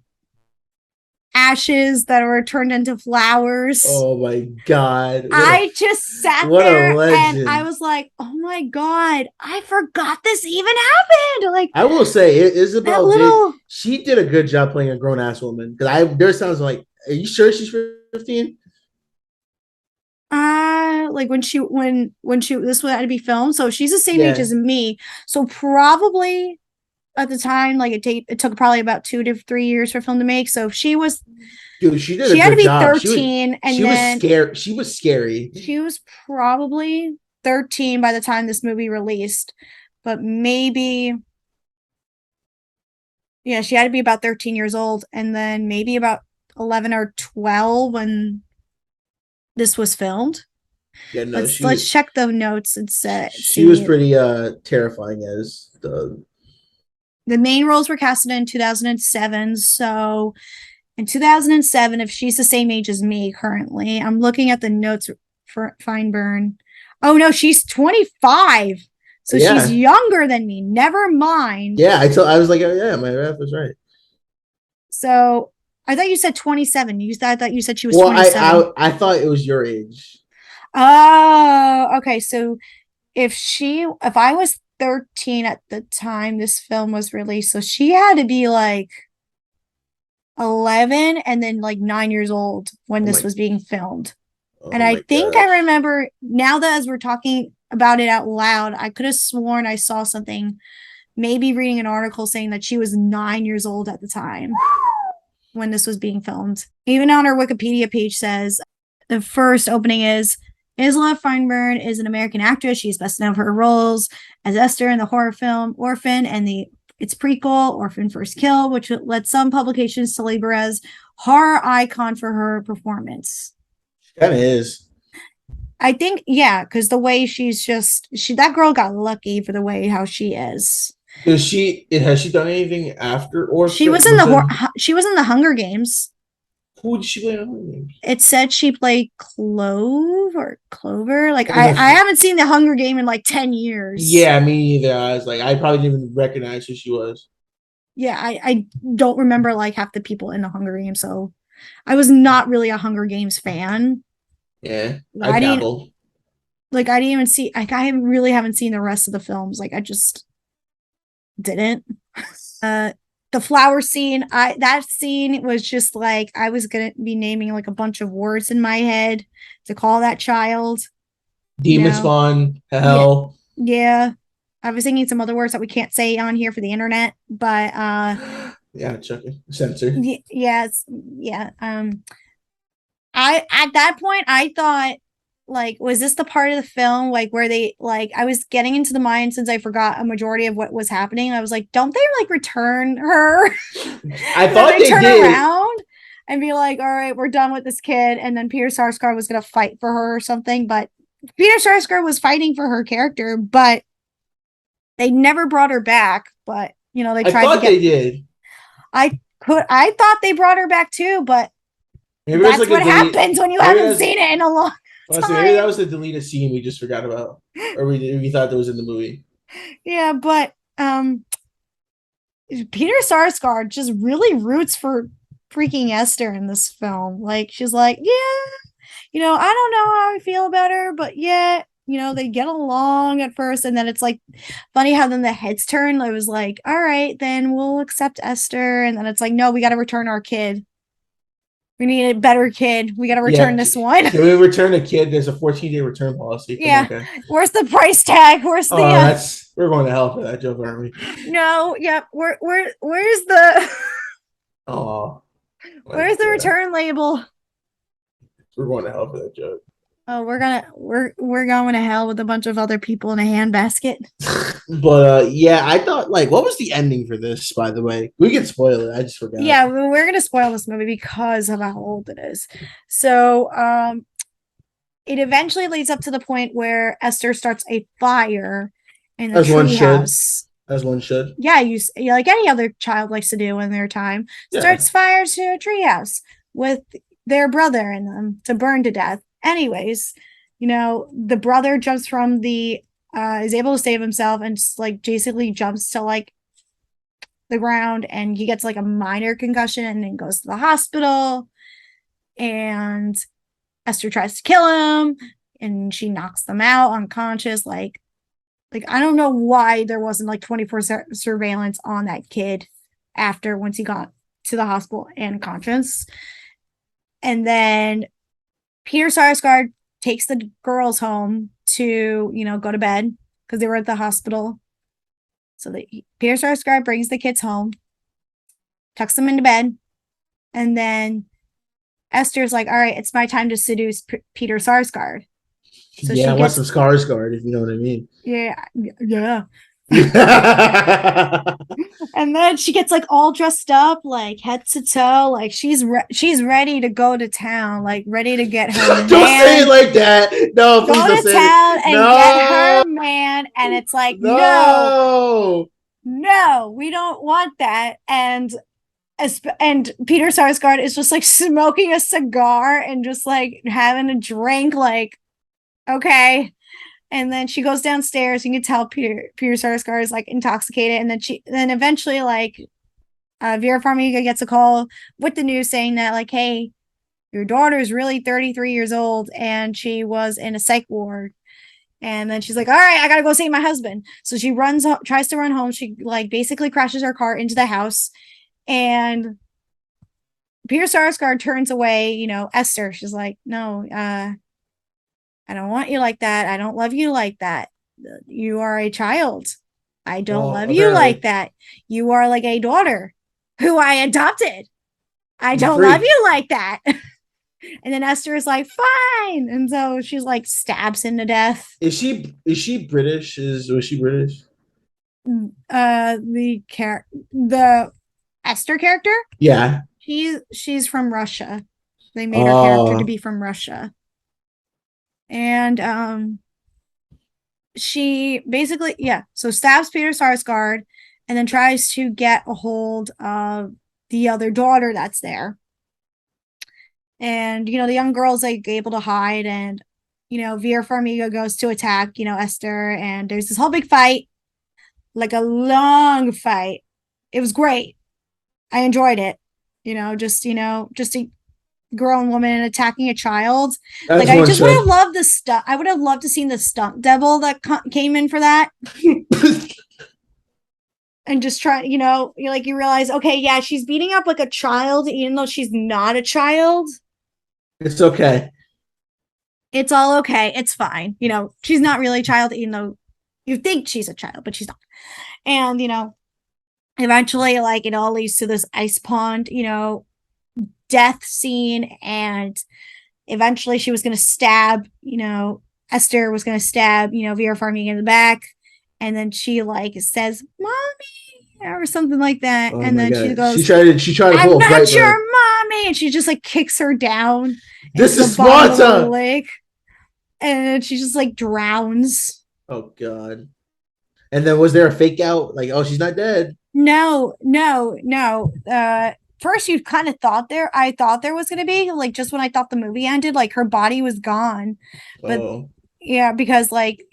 ashes that were turned into flowers. Oh my God. I just sat there and I was like, oh my God, I forgot this even happened. Like, I will say, Isabel little... she did a good job playing a grown-ass woman. Because there sounds like, are you sure she's 15? Like when she this had to be filmed. So she's the same age as me. So probably at the time, like it took probably about 2 to 3 years for film to make. So she was, dude, she had to be job. 13, she was scared. She was scary. She was probably 13 by the time this movie released, but maybe, yeah, she had to be about 13 years old, and then maybe about 11 or 12 when this was filmed. Yeah, no, let's check the notes and she was pretty terrifying as the main roles were casted in 2007. So in 2007, if she's the same age as me currently, I'm looking at the notes for Feinburn. Oh no, she's 25. So she's younger than me. Never mind. Yeah, I was like, oh, yeah, my math was right. So I thought you said 27. I thought you said she was 27. I thought it was your age. Oh, okay. So if I was 13 at the time this film was released, so she had to be like 11 and then like 9 years old when this was being filmed. And I think I remember now that as we're talking about it out loud, I could have sworn I saw something, maybe reading an article saying that she was 9 years old at the time when this was being filmed. Even on her Wikipedia page says the first opening is, Isla Feinberg is an American actress. She's best known for her roles as Esther in the horror film Orphan and its prequel, Orphan First Kill, which led some publications to label as horror icon for her performance. That is. I think, yeah, because the way that girl got lucky for the way how she is. Has she done anything after Orphan? She was in the Hunger Games. Who did she play in Hunger Games? It said she played Clover. Like I haven't seen the Hunger Game in like 10 years. Yeah, me neither. I was like, I probably didn't even recognize who she was. Yeah, I don't remember like half the people in the Hunger Games, so I was not really a Hunger Games fan. Yeah, I didn't dabbled. like I didn't even see like I really haven't seen the rest of the films. Like I just didn't. The flower scene, that scene was just like I was gonna be naming like a bunch of words in my head to call that child. Demon spawn, hell. Yeah. I was thinking some other words that we can't say on here for the internet, but yeah, check it. Censor. Yes, yeah. I at that point I thought like was this the part of the film like where they like I was getting into the mind since I forgot a majority of what was happening. I was like, don't they like return her? I thought they turn did. around and be like, all right, we're done with this kid, and then Peter Sarsgaard was gonna fight for her or something, but Peter Sarsgaard was fighting for her character, but they never brought her back. But you know, they tried they did. I thought they brought her back too, but maybe that's like what happens when you haven't seen it in a long time. Maybe that was the deleted scene we just forgot about, or we thought that was in the movie. Yeah, but Peter Sarsgaard just really roots for freaking Esther in this film. Like she's like, yeah, you know, I don't know how I feel about her, but yeah, you know, they get along at first, and then it's like funny how then the heads turn. It was like, all right, then we'll accept Esther, and then it's like, no, we got to return our kid. We need a better kid. We got to return this one. Can we return a kid? There's a 14-day return policy. Yeah. Where's the price tag? Where's the? We're going to hell for that joke, aren't we? No. Yeah. Where's the? Oh. Where's the return label? We're going to hell for that joke. Oh, we're going to hell with a bunch of other people in a handbasket. But yeah, I thought like, what was the ending for this? By the way, we can spoil it. I just forgot. Yeah, we're gonna spoil this movie because of how old it is. So, it eventually leads up to the point where Esther starts a fire in the treehouse. As one should. Yeah, you like any other child likes to do in their time. Starts fire to a treehouse with their brother in them to burn to death. Anyways, you know, the brother jumps from is able to save himself and just like basically jumps to like the ground, and he gets like a minor concussion and then goes to the hospital, and Esther tries to kill him and she knocks them out unconscious. Like I don't know why there wasn't like 24 surveillance on that kid after once he got to the hospital and conscious. And then Peter Sarsgaard takes the girls home to, you know, go to bed because they were at the hospital. So Peter Sarsgaard brings the kids home, tucks them into bed, and then Esther's like, all right, it's my time to seduce Peter Sarsgaard. So yeah, I want some Skarsgård, if you know what I mean. Yeah. And then she gets like all dressed up, like head to toe, like she's ready to go to town, like ready to get her. Don't say it like that. No, please go to town and get her man, and it's like no, we don't want that. And Peter Sarsgaard is just like smoking a cigar and just like having a drink, like okay. And then she goes downstairs. You can tell Peter Sarsgaard is like intoxicated. And then eventually like Vera Farmiga gets a call with the news saying that like, hey, your daughter is really 33 years old and she was in a psych ward. And then she's like, all right, I gotta go save my husband. So she tries to run home. She like basically crashes her car into the house, and Peter Sarsgaard turns away, you know, Esther. She's like, no, I don't want you like that. I don't love you like that. You are a child. I don't love you like that. You are like a daughter who I adopted. I don't love you like that. And then Esther is like, fine. And so she's like stabs him to death. Is she British? Was she British? The Esther character, Yeah. she's from Russia. They made her character to Oh, be from Russia. And she basically, yeah, so stabs Peter Sarsgaard and then tries to get a hold of the other daughter that's there. And the young girl's like able to hide, and Vera Farmiga goes to attack Esther, and there's this whole big fight, like a long fight. It was great. I enjoyed it. Just a grown woman attacking a child. that's Like I one just would show. have loved the stunt. I would have loved to seen the stunt devil that came in for that, and just try. You realize, okay, yeah, she's beating up like a child, even though she's not a child. It's okay. It's all okay. It's fine. She's not really a child, even though you think she's a child, but she's not. And eventually, like it all leads to this ice pond, death scene, and eventually she was going to stab, Esther was going to stab, Vera Farmiga in the back, and then she like says, "Mommy," or something like that, Oh and my then she god. goes, She tried to "I'm pull a not bright your light. mommy," and she just like kicks her down This into is the bottom of the Sparta. lake, and then she just like drowns. Oh god. And then was there a fake out? Like, oh, she's not dead. No, no, no. First you kind of thought I thought there was gonna be, like, just when I thought the movie ended, like her body was gone. But Oh. yeah, because like,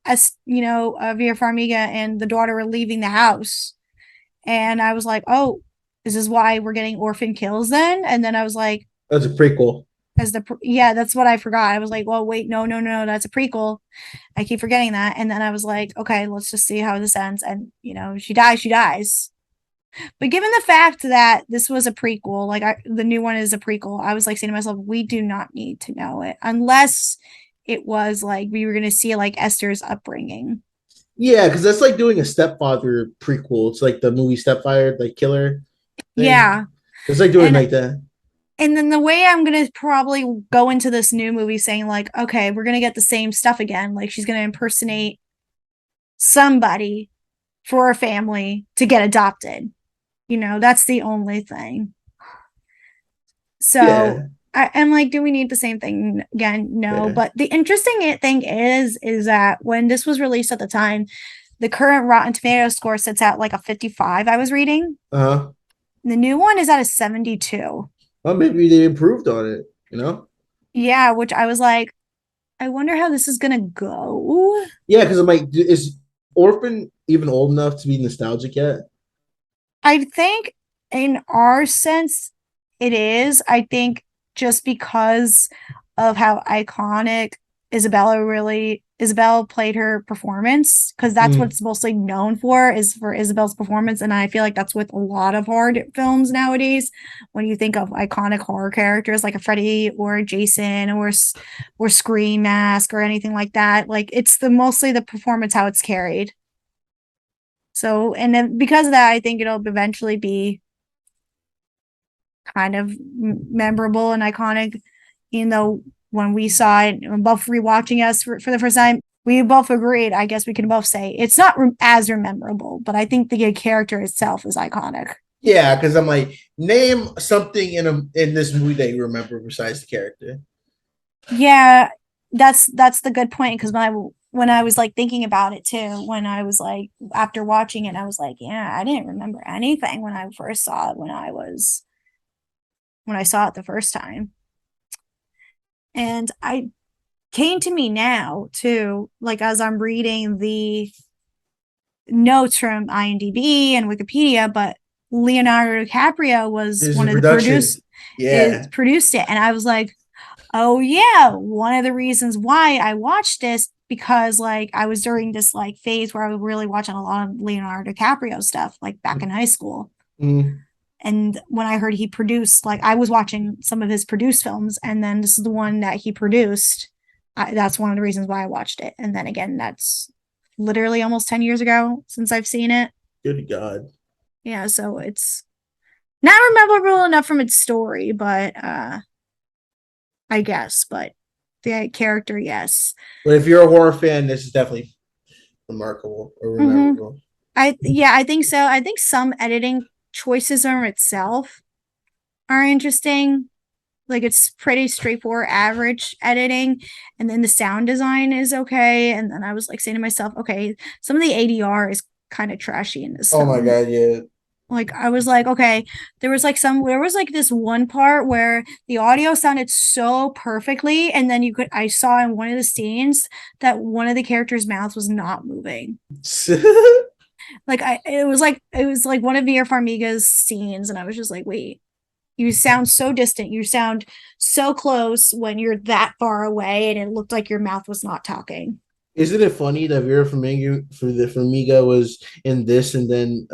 as Vera Farmiga and the daughter were leaving the house. And I was like, oh, is this why we're getting orphan kills then? And then I was like, That's a prequel. yeah, that's what I forgot. I was like, well, wait, no, no, no, that's a prequel. I keep forgetting that. And then I was like, okay, let's just see how this ends. And she dies, she dies. But given the fact that this was a prequel, like the new one is a prequel, I was like saying to myself, we do not need to know it unless it was like we were going to see like Esther's upbringing. Yeah, because that's like doing a stepfather prequel. It's like the movie Stepfather, like killer thing. Yeah. It's like doing And like that. and then the way I'm going to probably go into this new movie saying like, okay, we're going to get the same stuff again. Like she's going to impersonate somebody for a family to get adopted. That's the only thing. So Yeah. I'm like, do we need the same thing again? No. Yeah. But the interesting thing is that when this was released at the time, the current Rotten Tomatoes score sits at like a 55. I was reading. Uh-huh. The new one is at a 72. Well, maybe they improved on it. Yeah, which I was like, I wonder how this is gonna go. Yeah, because I'm like, is Orphan even old enough to be nostalgic yet? I think in our sense, it is. I think just because of how iconic Isabel played her performance, because that's what Mm. it's mostly known for, is for Isabel's performance. And I feel like that's with a lot of horror films nowadays. When you think of iconic horror characters like a Freddy or a Jason or Scream Mask or anything like that, like it's mostly the performance, how it's carried. So, and then because of that, I think it'll eventually be kind of memorable and iconic. When we saw it, and both rewatching us for the first time, we both agreed. I guess we can both say it's not as memorable, but I think the character itself is iconic. Yeah, because I'm like, name something in this movie that you remember besides the character. Yeah, that's the good point, because when I was like thinking about it too, when I was like after watching it, I was like, yeah, I didn't remember anything when I first saw it when I saw it the first time. And I came to me now too, like as I'm reading the notes from IMDb and Wikipedia, but Leonardo DiCaprio was There's one a of the production. Yeah. produced it. And I was like, oh yeah, one of the reasons why I watched this, because like I was during this like phase where I was really watching a lot of Leonardo DiCaprio stuff, like back in high school. Mm. And when I heard he produced, like I was watching some of his produced films, and then this is the one that he produced. That's one of the reasons why I watched it. And then again, that's literally almost 10 years ago since I've seen it. Good God. Yeah, so it's not memorable enough from its story, but I guess, but the character, yes. But if you're a horror fan, this is definitely remarkable or memorable. I think so. I think some editing choices in itself are interesting. Like it's pretty straightforward, average editing, and then the sound design is okay. And then I was like saying to myself, okay, some of the ADR is kind of trashy in this Oh my film. god, yeah. Like I was like, okay, there was like this one part where the audio sounded so perfectly, and then I saw in one of the scenes that one of the characters' mouths was not moving. Like it was like one of Vera Farmiga's scenes, and I was just like, wait, you sound so distant, you sound so close when you're that far away, and it looked like your mouth was not talking. Isn't it funny that Vera Farmiga was in this and then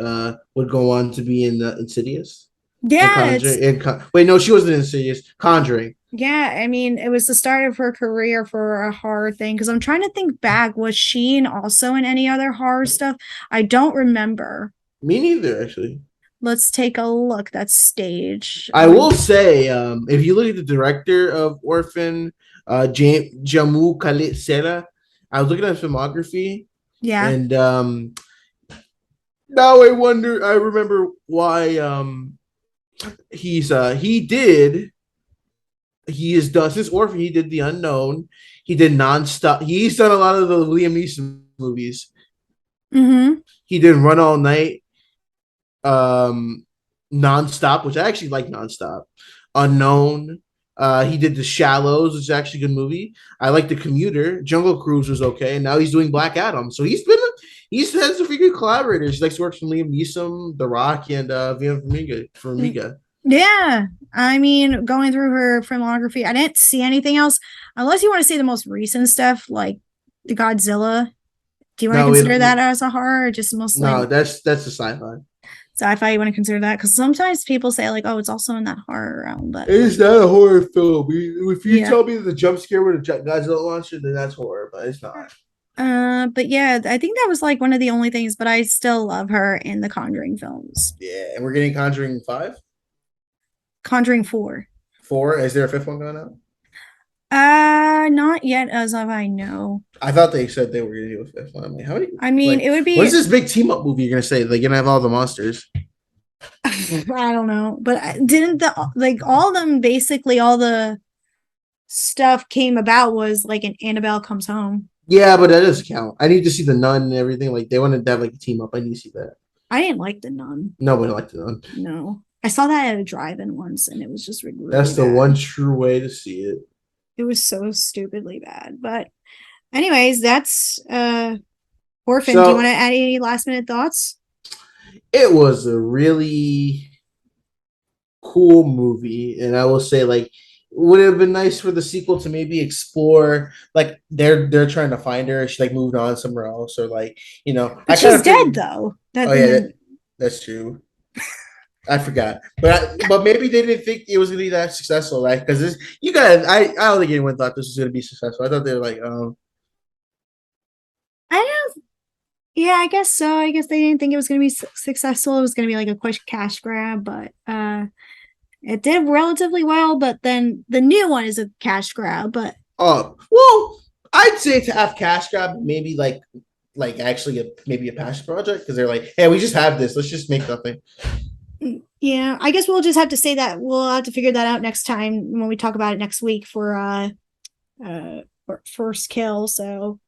would go on to be in Insidious and Yeah, it's Conjuring? Wait, no, she wasn't in Insidious. Conjuring. yeah, I mean, it was the start of her career for a horror thing. Because I'm trying to think back, was she also in any other horror stuff? I don't remember. Me neither, actually. Let's take a look. That's stage. I will say, if you look at the director of Orphan, Jammu Khalid Sera, I was looking at his filmography, Yeah. and now I remember why he has done since Orphan. He did The Unknown. He did Nonstop. He's done a lot of the Liam Neeson movies. Mm-hmm. He did Run All Night, Nonstop, which I actually like. Nonstop, Unknown. He did The Shallows, which is actually a good movie. I like The Commuter. Jungle Cruise was okay, and now he's doing Black Adam. So he's had some pretty good collaborators. He likes to work with Liam Neeson, The Rock, and Vera Farmiga. Yeah. I mean, going through her filmography, I didn't see anything else unless you want to see the most recent stuff, like the Godzilla. Do you want to consider that as a horror or just mostly? No, that's a sci-fi. Sci-fi, you want to consider that? Because sometimes people say like, "Oh, it's also in that horror realm," but it's not a horror film. If you tell me the jump scare with a Godzilla launcher, then that's horror, but it's not. But yeah, I think that was like one of the only things. But I still love her in the Conjuring films. Yeah, and we're getting Conjuring 5, Conjuring 4. 4. Is there a 5th one going out? Not yet, as of I know. I thought they said they were going to do a 5th one. I'm like, how many? I mean, it would be. What's this big team up movie you're going to say? They're going to have all the monsters. I don't know, but didn't all of them basically all the stuff came about was like an Annabelle Comes Home. Yeah, but that doesn't count. I need to see the Nun and everything. Like they wanted to have like a team up. I need to see that. I didn't like the Nun. Nobody liked the Nun. No, I saw that at a drive-in once, and it was just really that's the bad. one true way to see it. It was so stupidly bad. But anyways, that's Orphan. Do you want to add any last minute thoughts? It was a really cool movie, and I will say, like, would it have been nice for the sequel to maybe explore, like, they're trying to find her, she like moved on somewhere else, or like, but she's dead though. That's true. I forgot, but maybe they didn't think it was gonna be that successful, right? Because I don't think anyone thought this was gonna be successful. I thought they were like, I don't. Yeah, I guess so. I guess they didn't think it was going to be successful. It was going to be like a quick cash grab, but it did relatively well. But then the new one is a cash grab. But well, I'd say to have cash grab, maybe like actually maybe a passion project, because they're like, hey, we just have this. Let's just make nothing. Yeah, I guess we'll just have to say that we'll have to figure that out next time when we talk about it next week for First Kill. So,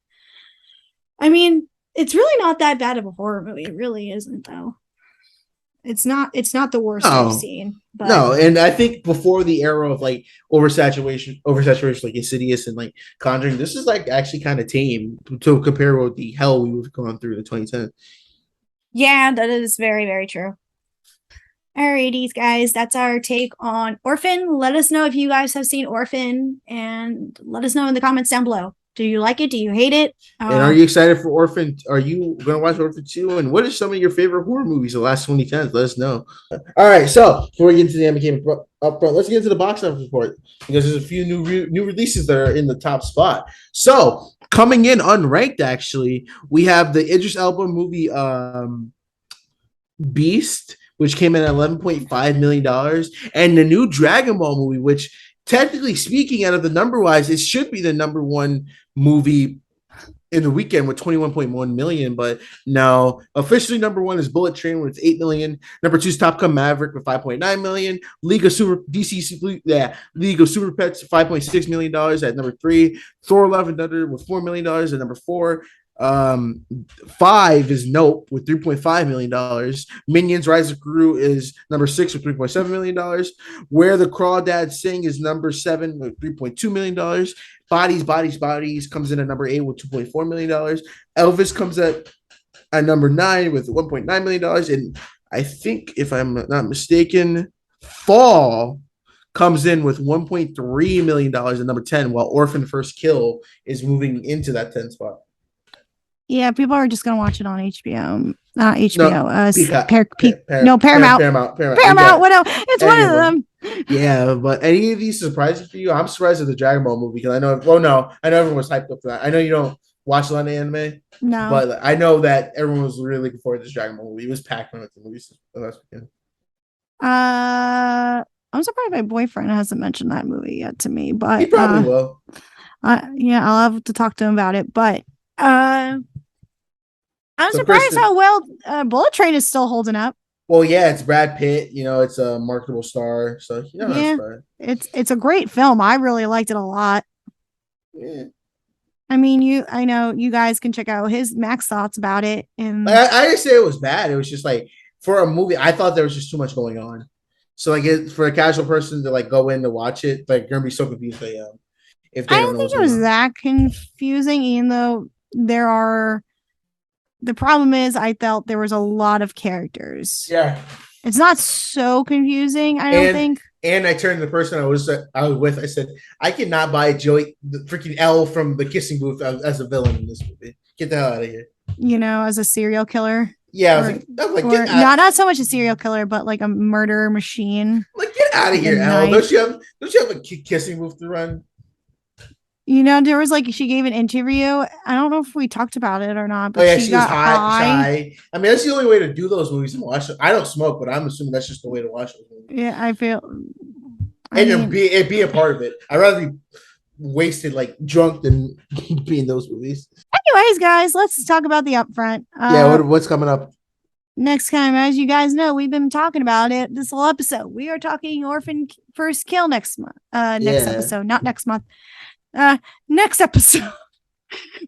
I mean. It's really not that bad of a horror movie. It really isn't, though. It's not the worst I've seen. But... No, and I think before the era of like oversaturation like Insidious and like Conjuring, this is like actually kind of tame to compare with the hell we've gone through in 2010. Yeah, that is very, very true. Alrighties, guys, that's our take on Orphan. Let us know if you guys have seen Orphan, and let us know in the comments down below. Do you like it? Do you hate it? And are you excited for Orphan? Are you going to watch Orphan 2? And what are some of your favorite horror movies of the last 2010s? Let us know. All right, so before we get into the Emmy up front, let's get into the box office report, because there's a few new releases that are in the top spot. So coming in unranked, actually, we have the Idris Elba movie Beast, which came in at $11.5 million, and the new Dragon Ball movie, which technically speaking, out of the number wise, it should be the number one movie in the weekend with 21.1 million, but no, officially number one is Bullet Train with 8 million. Number two is Top Gun Maverick with 5.9 million. League of Super Pets $5.6 million at number three. Thor Love and Thunder with $4 million at number four. Five is Nope with $3.5 million. Minions Rise of Gru is number six with $3.7 million. Where the Crawdads Sing is number seven with $3.2 million. Bodies comes in at number eight with $2.4 million. Elvis comes at number nine with $1.9 million. And I think, if I'm not mistaken, Fall comes in with $1.3 million at number 10, while Orphan First Kill is moving into that 10 spot. Yeah, people are just gonna watch it on HBO. Not HBO. Paramount. Paramount. What else? It's one of them. Yeah, but any of these surprising for you? I'm surprised at the Dragon Ball movie because I know. Well, no, I know everyone was hyped up for that. I know you don't watch a lot of anime, No, but I know that everyone was really looking forward to this Dragon Ball movie. It was packed when the movies last weekend. I'm surprised my boyfriend hasn't mentioned that movie yet to me, but He probably will. Yeah, I'll have to talk to him about it. But I'm So, surprised Kristen- how well Bullet Train is still holding up. Well, yeah, it's Brad Pitt. You know, it's a marketable star. So Yeah. It's a great film. I really liked it a lot. Yeah. I mean, I know you guys can check out his Max thoughts about it. And Like, I didn't say it was bad. It was just like for a movie, I thought there was just too much going on. So like for a casual person to like go in to watch it, like you're gonna be so confused if they I don't don't know think what's it going was on. that confusing, even though the problem is I felt there was a lot of characters. Yeah. It's not so confusing, I don't think. And I turned to the person I was with. I said, I cannot buy Joey, the freaking L from the Kissing Booth as a villain in this movie. Get the hell out of here. You know, as a serial killer. Yeah, I was like, Or get out. not so much a serial killer, but like a murder machine. Like, get out of Like a here, L. knife. Don't you have a Kissing Booth to run? You know, there was like she gave an interview. I don't know if we talked about it or not, but Oh yeah, she was got high. shy. I mean, that's the only way to do those movies and watch them. I don't smoke, but I'm assuming that's just the way to watch those movies. Yeah, I feel. And be a part of it. I'd rather be wasted, like drunk, than be in those movies. Anyways, guys, let's talk about the upfront. What's coming up? Next time, as you guys know, we've been talking about it this whole episode. We are talking Orphan First Kill next month. Next episode, not next month. Next episode.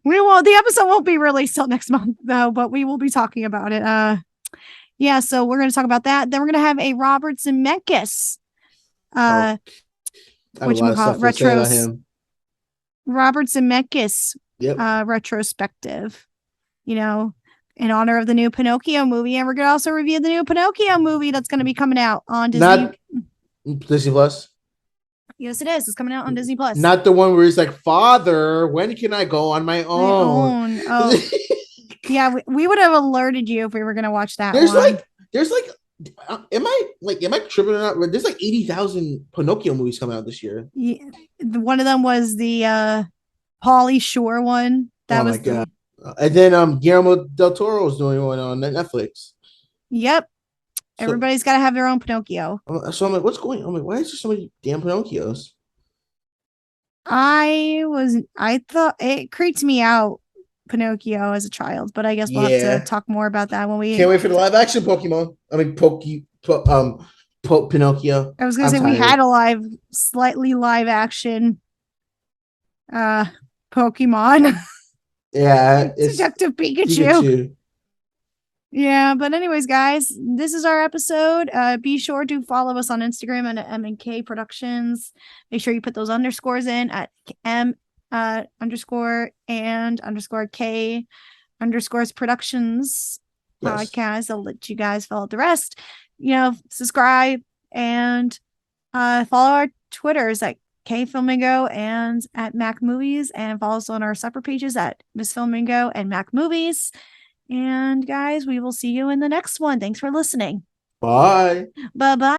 The episode won't be released till next month though, but we will be talking about it. Yeah, so we're going to talk about that. Then we're going to have a Robert Zemeckis. Robert Zemeckis retrospective, you know, in honor of the new Pinocchio movie. And we're going to also review the new Pinocchio movie that's going to be coming out on Disney. Disney Plus? Yes, it is. It's coming out on Disney Plus. Not the one where he's like, Father, when can I go on my own? Oh, yeah, we would have alerted you if we were going to watch that. Am I tripping or not? There's like 80,000 Pinocchio movies coming out this year. Yeah, one of them was the Pauly Shore one. That was my God. And then Guillermo del Toro is doing one on Netflix. Yep. Everybody's got to have their own Pinocchio. So I'm like, what's going on? I'm like, why is there so many damn Pinocchios? I thought it creeped me out, Pinocchio, as a child, but I guess we'll have to talk more about that when we can't wait for the live action Pokemon. I mean, Pinocchio. I was gonna say we had a slightly live action Pokemon. Yeah, it's Detective Pikachu. Yeah, but anyways, guys, this is our episode. Be sure to follow us on Instagram at M&K Productions. Make sure you put those underscores in at M underscore and underscore K underscores Productions podcast. I'll let you guys follow the rest. You know, subscribe and follow our Twitters at K Filmingo and at Mac Movies, and follow us on our separate pages at Miss Filmingo and Mac Movies. And guys, we will see you in the next one. Thanks for listening. Bye. Bye-bye.